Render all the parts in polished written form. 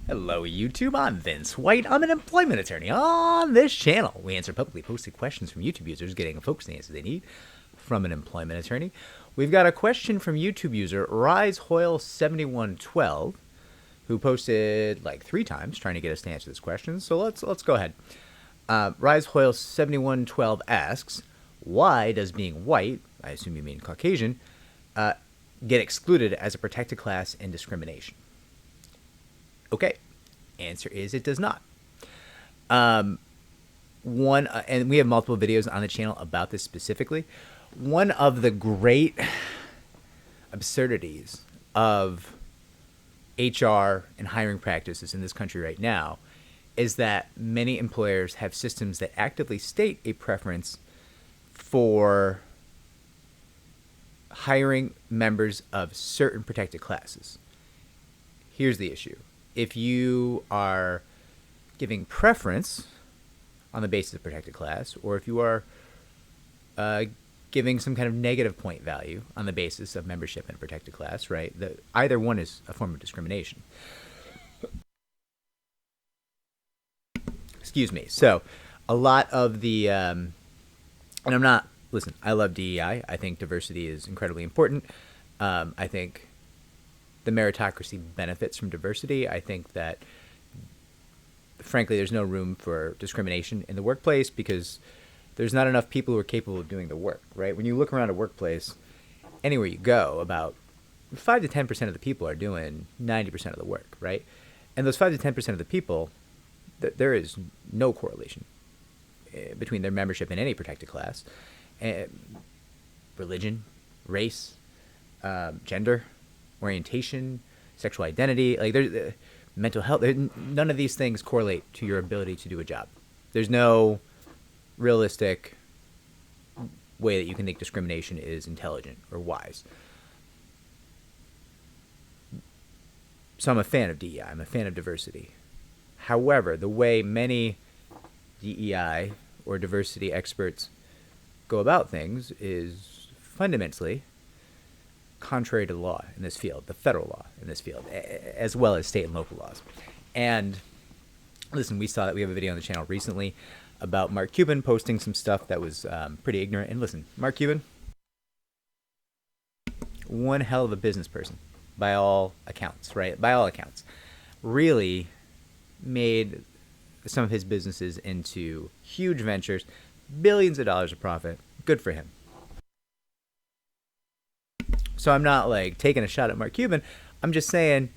Hello, YouTube. I'm Vince White. I'm an employment attorney. On this channel, we answer publicly posted questions from YouTube users, getting folks the answers they need from an employment attorney. We've got a question from YouTube user RiseHoyle7112, who posted like 3 times trying to get us to answer this question. So let's go ahead. RiseHoyle7112 asks, why does being white, I assume you mean Caucasian, get excluded as a protected class in discrimination? Okay, answer is it does not. And we have multiple videos on the channel about this specifically. One of the great absurdities of HR and hiring practices in this country right now is that many employers have systems that actively state a preference for hiring members of certain protected classes. Here's the issue. If you are giving preference on the basis of protected class, or if you are giving some kind of negative point value on the basis of membership in a protected class, right? Either one is a form of discrimination. Excuse me. So a lot of the, and I'm not, listen, I love DEI. I think diversity is incredibly important. I think the meritocracy benefits from diversity. I think that, frankly, there's no room for discrimination in the workplace because there's not enough people who are capable of doing the work, right? When you look around a workplace, anywhere you go, about 5 to 10% of the people are doing 90% of the work, right? And those 5 to 10% of the people, there is no correlation between their membership in any protected class, religion, race, gender, orientation, sexual identity, like there's mental health. None of these things correlate to your ability to do a job. There's no realistic way that you can think discrimination is intelligent or wise. So I'm a fan of DEI. I'm a fan of diversity. However, the way many DEI or diversity experts go about things is fundamentally contrary to the law in this field, the federal law in this field, as well as state and local laws. And listen, we saw that we have a video on the channel recently about Mark Cuban posting some stuff that was pretty ignorant. And listen, Mark Cuban, one hell of a business person by all accounts, right? By all accounts, really made some of his businesses into huge ventures, billions of dollars of profit. Good for him. So I'm not like taking a shot at Mark Cuban. I'm just saying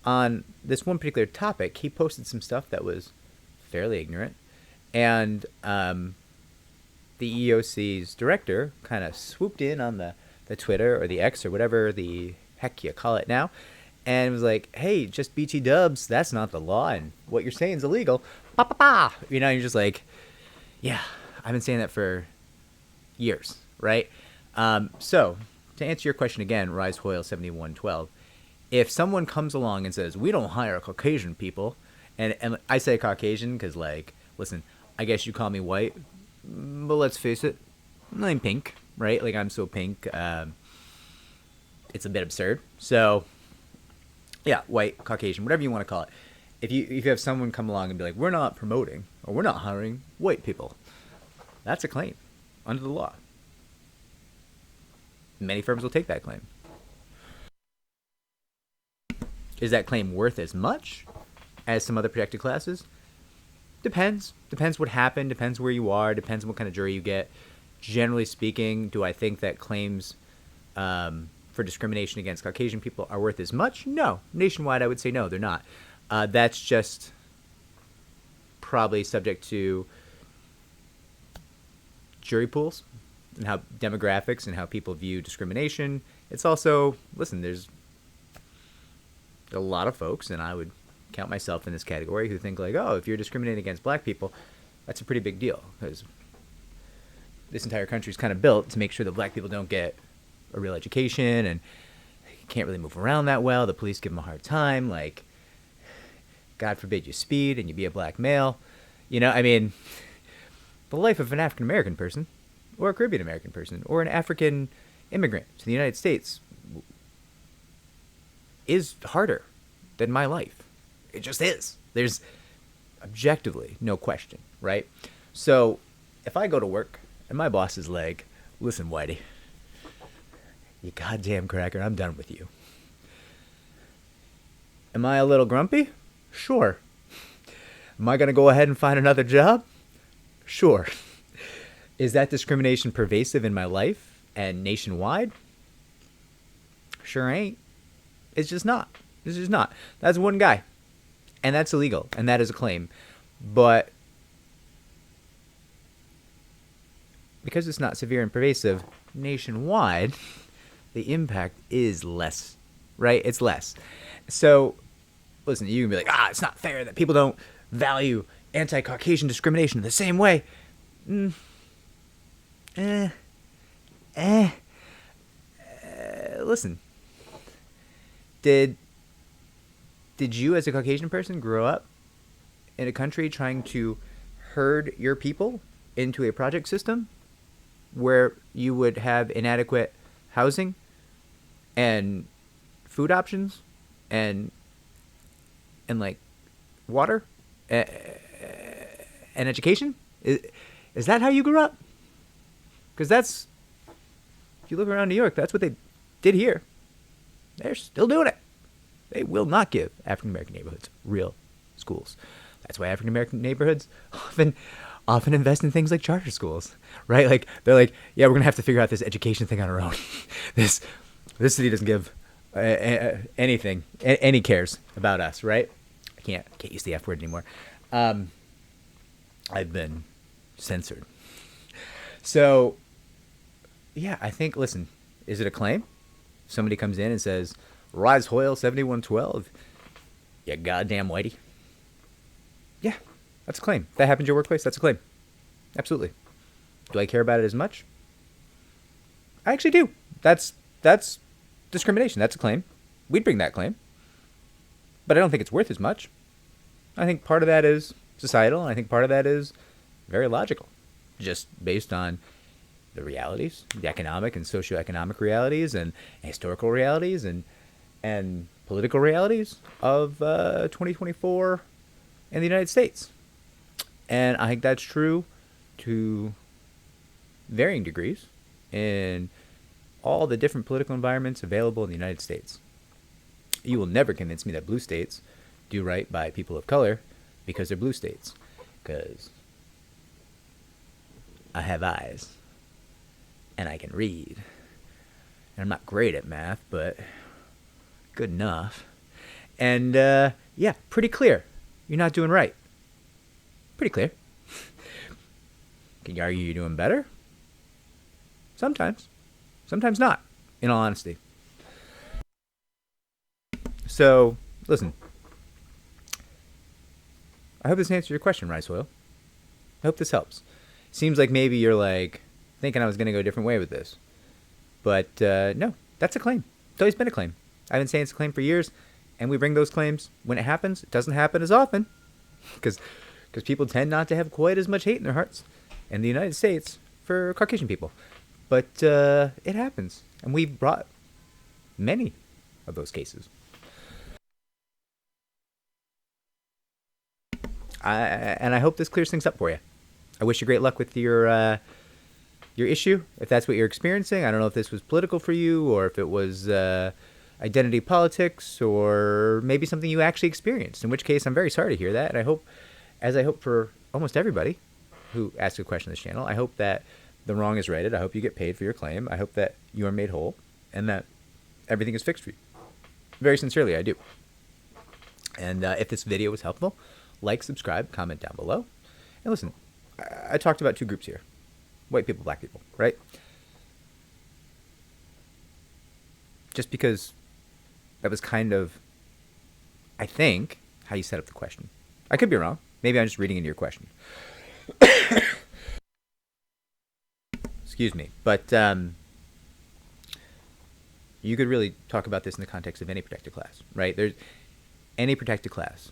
on this one particular topic, he posted some stuff that was fairly ignorant. And the EEOC's director kind of swooped in on the Twitter or the X or whatever the heck you call it now, and was like, hey, just BT dubs, that's not the law, and what you're saying is illegal. Ba, ba, ba. You know, you're just like, yeah, I've been saying that for years, right? So to answer your question again, RiseHoyle7112, if someone comes along and says, we don't hire Caucasian people, and I say Caucasian because, like, listen, I guess you call me white, but let's face it, I'm pink, right? Like, I'm so pink, it's a bit absurd. So, yeah, white, Caucasian, whatever you want to call it. If you have someone come along and be like, we're not promoting, or we're not hiring white people, that's a claim under the law. Many firms will take that claim. Is that claim worth as much as some other protected classes? Depends. Depends what happened. Depends where you are. Depends on what kind of jury you get. Generally speaking, do I think that claims for discrimination against Caucasian people are worth as much? No. Nationwide, I would say no, they're not. That's just probably subject to jury pools and how demographics and how people view discrimination. It's also, listen, there's a lot of folks, and I would count myself in this category, who think like, oh, if you're discriminating against black people, that's a pretty big deal, because this entire country is kind of built to make sure that black people don't get a real education and can't really move around that well. The police give them a hard time. Like, God forbid you speed and you be a black male. You know, I mean, the life of an African American person, or a Caribbean American person, or an African immigrant to the United States is harder than my life. It just is. There's objectively no question, right? So if I go to work and my boss is like, listen, Whitey, you goddamn cracker, I'm done with you. Am I a little grumpy? Sure. Am I going to go ahead and find another job? Sure. Is that discrimination pervasive in my life and nationwide? Sure ain't. It's just not. It's just not. That's one guy. And that's illegal. And that is a claim. But because it's not severe and pervasive nationwide, the impact is less. Right? It's less. So, listen, you can be like, it's not fair that people don't value anti-Caucasian discrimination the same way. Listen, did you as a Caucasian person grow up in a country trying to herd your people into a project system where you would have inadequate housing and food options and like water and education? Is that how you grew up? Because that's, if you look around New York, that's what they did here. They're still doing it. They will not give African American neighborhoods real schools. That's why African American neighborhoods often invest in things like charter schools, right? Like they're like, yeah, we're gonna have to figure out this education thing on our own. This city doesn't give anything, any cares about us, right? I can't use the F word anymore. I've been censored. So, yeah, I think, listen, is it a claim? Somebody comes in and says, Rise Hoyle 7112, you goddamn Whitey. Yeah, that's a claim. If that happened to your workplace, that's a claim. Absolutely. Do I care about it as much? I actually do. That's discrimination. That's a claim. We'd bring that claim. But I don't think it's worth as much. I think part of that is societal, and I think part of that is very logical, just based on the realities, the economic and socioeconomic realities and historical realities and political realities of 2024 in the United States. And I think that's true to varying degrees in all the different political environments available in the United States. You will never convince me that blue states do right by people of color because they're blue states. Because I have eyes and I can read. And I'm not great at math, but good enough. And yeah, pretty clear. You're not doing right. Pretty clear. Can you argue you're doing better? Sometimes. Sometimes not, in all honesty. So, listen. I hope this answers your question, Rice Oil. I hope this helps. Seems like maybe you're like thinking I was going to go a different way with this. But no, that's a claim. It's always been a claim. I've been saying it's a claim for years, and we bring those claims when it happens. It doesn't happen as often because people tend not to have quite as much hate in their hearts in the United States for Caucasian people. But it happens, and we've brought many of those cases. And I hope this clears things up for you. I wish you great luck with your issue, if that's what you're experiencing. I don't know if this was political for you, or if it was identity politics, or maybe something you actually experienced, in which case I'm very sorry to hear that. And I hope, as I hope for almost everybody who asks a question on this channel, I hope that the wrong is righted. I hope you get paid for your claim. I hope that you are made whole and that everything is fixed for you. Very sincerely, I do. And if this video was helpful, like, subscribe, comment down below. And listen, I talked about two groups here. White people, black people, right? Just because that was kind of, I think, how you set up the question. I could be wrong. Maybe I'm just reading into your question. Excuse me. But you could really talk about this in the context of any protected class, right? There's any protected class.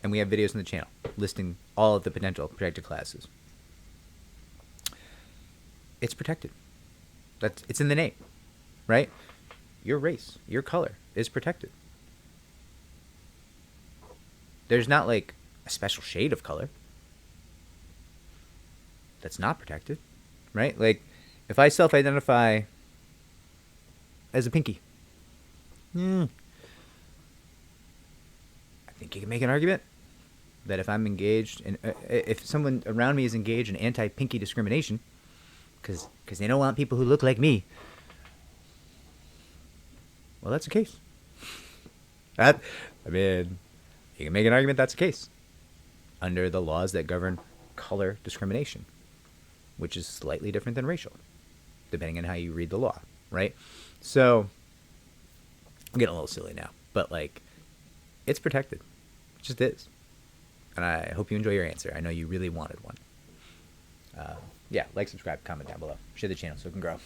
And we have videos on the channel listing all of the potential protected classes. It's protected. It's in the name, right? Your race, your color is protected. There's not like a special shade of color that's not protected, right? Like, if I self-identify as a pinky, I think you can make an argument that if I'm engaged in, if someone around me is engaged in anti-pinky discrimination, because they don't want people who look like me, well, that's the case. I mean, you can make an argument that's the case under the laws that govern color discrimination, which is slightly different than racial, depending on how you read the law, right? So, I'm getting a little silly now, but like, it's protected. It just is. And I hope you enjoy your answer. I know you really wanted one. Yeah, like, subscribe, comment down below. Share the channel so it can grow.